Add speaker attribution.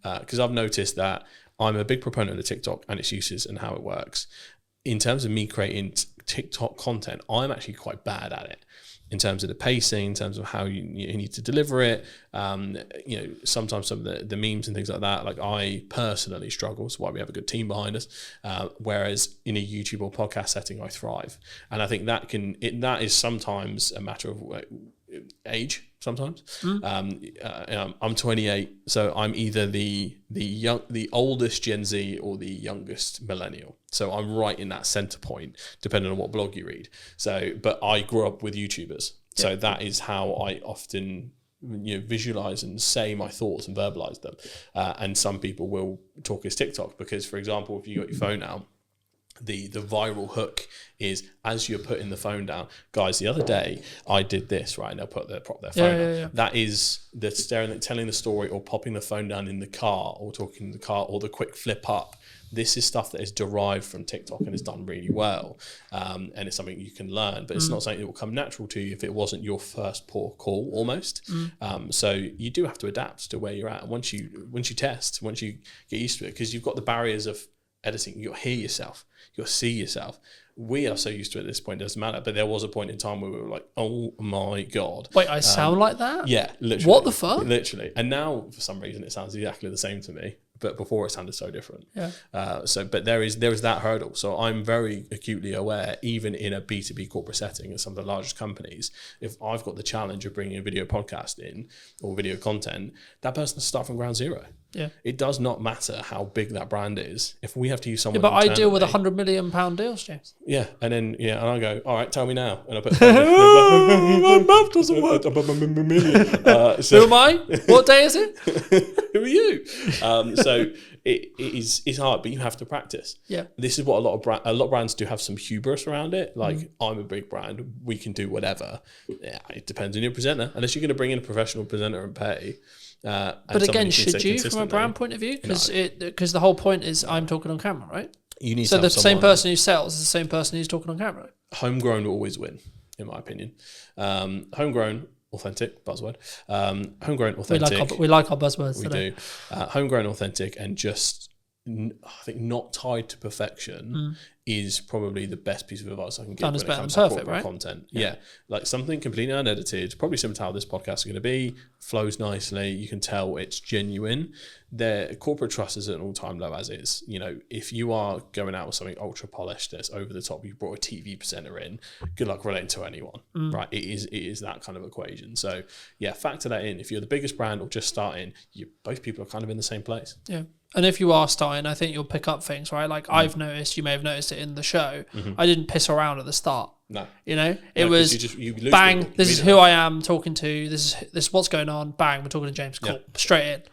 Speaker 1: Because I've noticed that I'm a big proponent of TikTok and its uses and how it works. In terms of me creating TikTok content, I'm actually quite bad at it. In terms of the pacing, in terms of how you need to deliver it, sometimes some of the memes and things like that, like I personally struggle. That's why we have a good team behind us. Whereas in a YouTube or podcast setting, I thrive, and I think that is sometimes a matter of age. Sometimes I'm 28, so I'm either the oldest Gen Z or the youngest millennial. So I'm right in that center point, depending on what blog you read. So, but I grew up with YouTubers, so that is how I often visualize and say my thoughts and verbalize them. And some people will talk as TikTok because, for example, if you got your phone out, the viral hook is as you're putting the phone down. Guys, the other day I did this, right? And they'll prop their phone down. Yeah. That is the telling the story or popping the phone down in the car or talking in the car or the quick flip up. This is stuff that is derived from TikTok and is done really well. And it's something you can learn, but it's not something that will come natural to you if it wasn't your first port of call almost. So you do have to adapt to where you're at. Once you test, once you get used to it, because you've got the barriers of editing, you'll hear yourself, you'll see yourself. We are so used to it at this point, it doesn't matter. But there was a point in time where we were like, oh my God.
Speaker 2: Wait, I sound like that?
Speaker 1: Yeah, literally.
Speaker 2: What the fuck?
Speaker 1: Literally. And now, for some reason, it sounds exactly the same to me. But before it sounded so different. Yeah. But there is that hurdle. So I'm very acutely aware, even in a B2B corporate setting at some of the largest companies, if I've got the challenge of bringing a video podcast in or video content, that person has to start from ground zero. Yeah. It does not matter how big that brand is. If we have to use someone,
Speaker 2: but I deal with $100 million deals, James.
Speaker 1: Yeah, and then and I go, all right, tell me now, and I put my mouth doesn't work.
Speaker 2: Who am I? What day is it?
Speaker 1: Who are you? So it's hard, but you have to practice. Yeah, this is what a lot of brands do have some hubris around it. Like I'm a big brand, we can do whatever. Yeah, it depends on your presenter. Unless you're going to bring in a professional presenter and pay.
Speaker 2: But again, should you, from a brand point of view? Because the whole point is I'm talking on camera, right?
Speaker 1: You need
Speaker 2: so the same person who sells is the same person who's talking on camera.
Speaker 1: Homegrown will always win, in my opinion. Homegrown, authentic, buzzword. Homegrown, authentic.
Speaker 2: We like our buzzwords.
Speaker 1: We do. Homegrown, authentic, and just I think not tied to perfection is probably the best piece of advice I can give when it comes to corporate content. Yeah, like something completely unedited, probably similar to how this podcast is going to be, flows nicely. You can tell it's genuine. Their corporate trust is at an all-time low as is. If you are going out with something ultra polished that's over the top, you brought a TV presenter in, good luck relating to anyone, right? It is that kind of equation. So yeah, factor that in. If you're the biggest brand or just starting, both people are kind of in the same place. Yeah.
Speaker 2: And if you are starting, I think you'll pick up things, right? Like I've noticed, you may have noticed it in the show. I didn't piss around at the start. No. It was you bang, this is who I am talking to. This is what's going on. Bang, we're talking to James. Cool. Straight in.